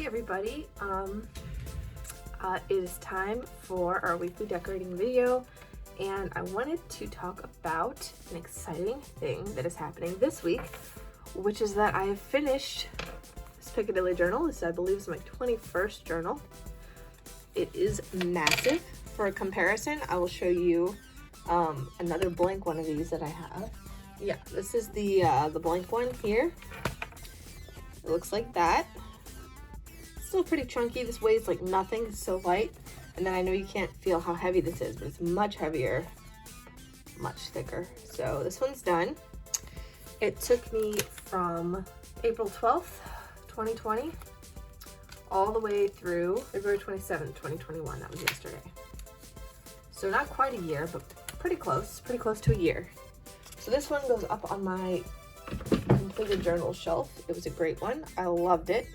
Hey everybody, it is time for our weekly decorating video, and I wanted to talk about an exciting thing that is happening this week, which is that I have finished this Picadilly journal. This, I believe, is my 21st journal. It is massive. For a comparison, I will show you another blank one of these that I have. Yeah, this is the blank one here. It looks like that. Still pretty chunky. This weighs like nothing. It's so light. And then I know you can't feel how heavy this is, but it's much heavier, much thicker. So this one's done. It took me from April 12th, 2020, all the way through February 27th, 2021. That was yesterday. So not quite a year, but pretty close to a year. So this one goes up on my completed journal shelf. It was a great one. I loved it.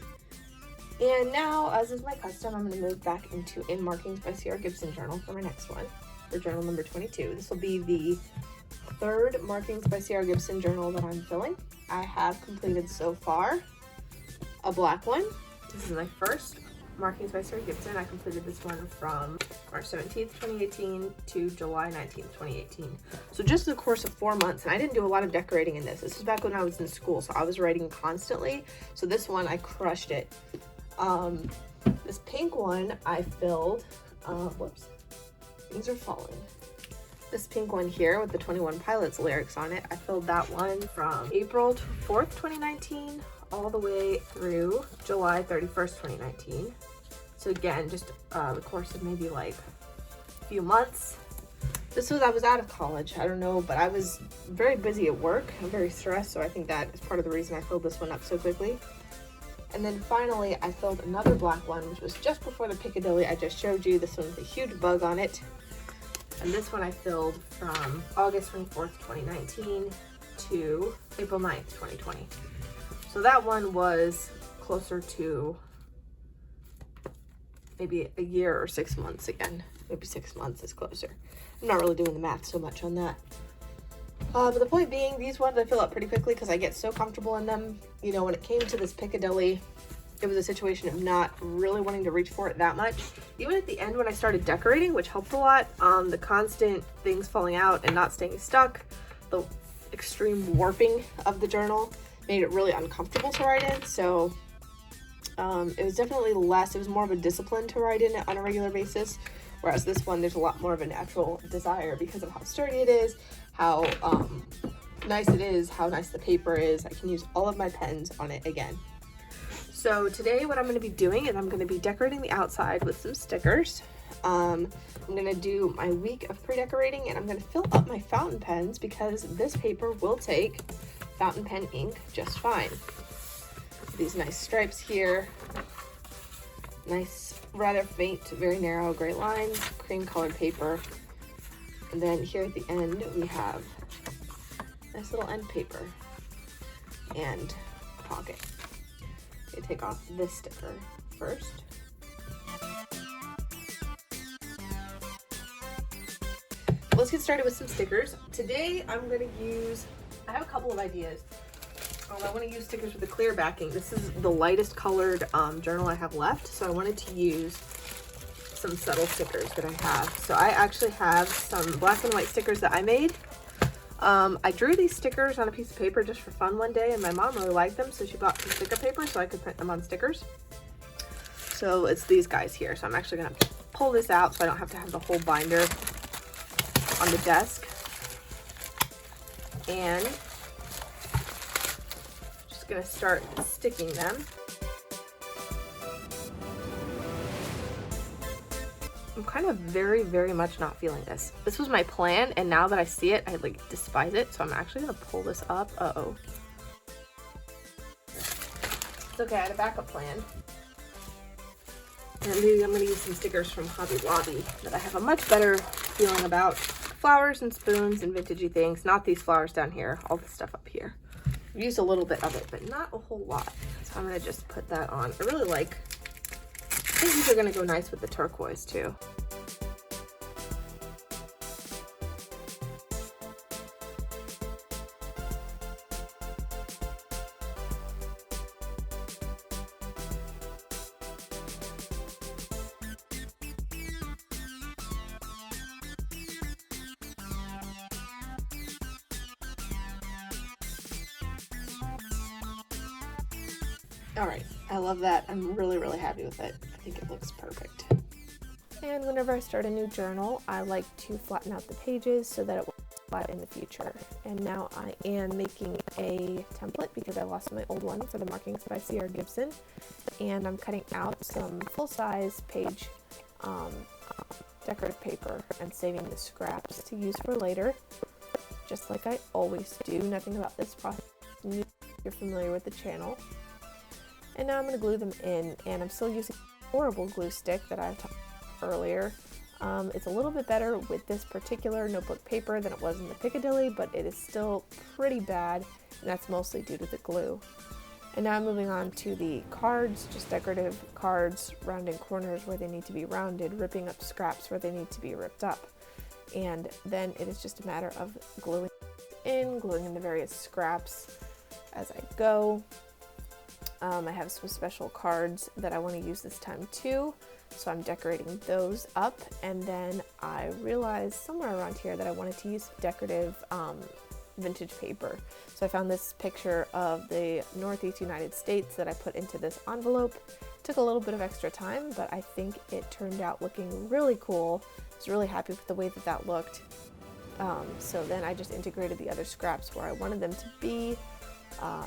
And now, as is my custom, I'm going to move back into In Markings by C.R. Gibson journal for my next one, for journal number 22. This will be the third Markings by C.R. Gibson journal that I'm filling. I have completed so far a black one. This is my first Markings by C.R. Gibson. I completed this one from March 17th, 2018 to July 19th, 2018. So just the course of 4 months, and I didn't do a lot of decorating in this. This was back when I was in school, so I was writing constantly. So this one, I crushed it. This pink one I filled, whoops, things are falling. This pink one here with the 21 Pilots lyrics on it, I filled that one from April 4th, 2019, all the way through July 31st, 2019. So again, just the course of maybe like a few months. I was out of college, I don't know, but I was very busy at work. I'm very stressed, so I think that is part of the reason I filled this one up so quickly. And then finally, I filled another black one, which was just before the Picadilly I just showed you. This one with a huge bug on it. And this one I filled from August 24th, 2019 to April 9th, 2020. So that one was closer to maybe a year or 6 months again. Maybe 6 months is closer. I'm not really doing the math so much on that. But the point being, these ones I fill up pretty quickly because I get so comfortable in them. You know, when it came to this Picadilly, it was a situation of not really wanting to reach for it that much. Even at the end when I started decorating, which helped a lot, the constant things falling out and not staying stuck, the extreme warping of the journal made it really uncomfortable to write in. So it was definitely less, it was more of a discipline to write in it on a regular basis. Whereas this one, there's a lot more of a natural desire because of how sturdy it is, how nice it is, how nice the paper is. I can use all of my pens on it again. So today what I'm going to be doing is I'm going to be decorating the outside with some stickers. I'm going to do my week of pre-decorating, and I'm going to fill up my fountain pens because this paper will take fountain pen ink just fine. These nice stripes here, nice rather faint, very narrow gray lines, cream colored paper. And then here at the end, we have nice little end paper and pocket. Okay, take off this sticker first. Let's get started with some stickers. Today, I'm gonna use, I have a couple of ideas. I want to use stickers with a clear backing. This is the lightest colored journal I have left, so I wanted to use some subtle stickers that I have. So I actually have some black and white stickers that I made. I drew these stickers on a piece of paper just for fun one day, and my mom really liked them, so she bought some sticker paper so I could print them on stickers. So it's these guys here. So I'm actually going to pull this out so I don't have to have the whole binder on the desk. And just going to start sticking them. I'm kind of very much not feeling this. This was my plan, and now that I see it, I like despise it. So I'm actually gonna pull this up. Uh-oh. It's okay, I had a backup plan. And maybe I'm gonna use some stickers from Hobby Lobby that I have a much better feeling about. Flowers and spoons and vintagey things. Not these flowers down here, all the stuff up here. I've used a little bit of it, but not a whole lot. So I'm gonna just put that on. I really like, I think these are gonna go nice with the turquoise too. All right, I love that. I'm really, really happy with it. I think it looks perfect. And whenever I start a new journal, I like to flatten out the pages so that it will flat in the future. And now I am making a template because I lost my old one for the markings by C.R. Gibson. And I'm cutting out some full-size page decorative paper and saving the scraps to use for later, just like I always do. Nothing about this process new if you're familiar with the channel. And now I'm going to glue them in, and I'm still using a horrible glue stick that I talked about earlier. It's a little bit better with this particular notebook paper than it was in the Picadilly, but it is still pretty bad, and that's mostly due to the glue. And now I'm moving on to the cards, just decorative cards, rounding corners where they need to be rounded, ripping up scraps where they need to be ripped up. And then it is just a matter of gluing in the various scraps as I go. I have some special cards that I want to use this time too, so I'm decorating those up. And then I realized somewhere around here that I wanted to use decorative vintage paper. So I found this picture of the Northeast United States that I put into this envelope. Took a little bit of extra time, but I think it turned out looking really cool. I was really happy with the way that that looked. So then I just integrated the other scraps where I wanted them to be.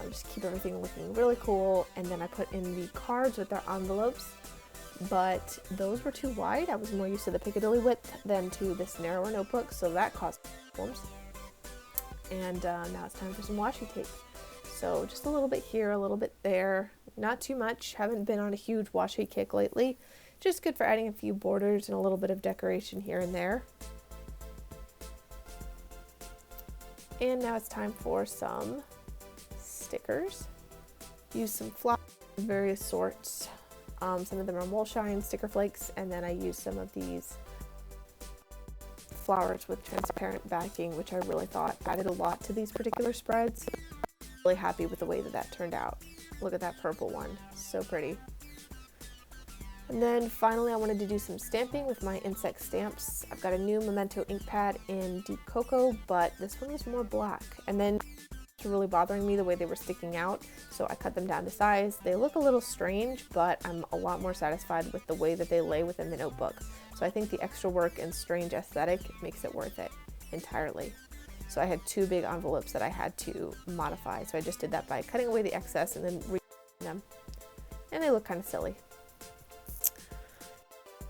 Just keep everything looking really cool, and then I put in the cards with their envelopes, but those were too wide. I was more used to the Picadilly width than to this narrower notebook, so that caused problems. And now it's time for some washi tape. So just a little bit here, a little bit there, not too much. Haven't been on a huge washi kick lately. Just good for adding a few borders and a little bit of decoration here and there. And now it's time for some stickers. Use some flowers of various sorts. Some of them are wool shine, sticker flakes, and then I use some of these flowers with transparent backing, which I really thought added a lot to these particular spreads. Really happy with the way that that turned out. Look at that purple one, so pretty. And then finally I wanted to do some stamping with my insect stamps. I've got a new Memento ink pad in deep cocoa, but this one was more black. And then really bothering me the way they were sticking out, so I cut them down to size. They look a little strange, but I'm a lot more satisfied with the way that they lay within the notebook. So I think the extra work and strange aesthetic makes it worth it entirely. So I had two big envelopes that I had to modify, so I just did that by cutting away the excess and then reusing them, and they look kind of silly.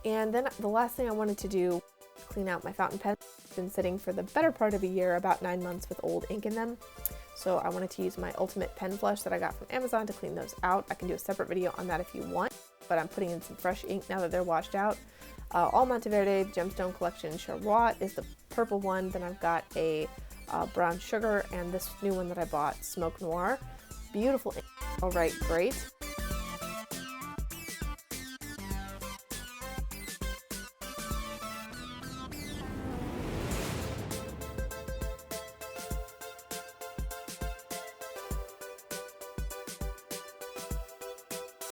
And then the last thing I wanted to do, clean out my fountain pens. It's been sitting for the better part of a year, about 9 months, with old ink in them. So I wanted to use my Ultimate Pen Flush that I got from Amazon to clean those out. I can do a separate video on that if you want, but I'm putting in some fresh ink now that they're washed out. All Monteverde Gemstone Collection Charlotte is the purple one. Then I've got a brown sugar and this new one that I bought, Smoke Noir. Beautiful ink. All right, great.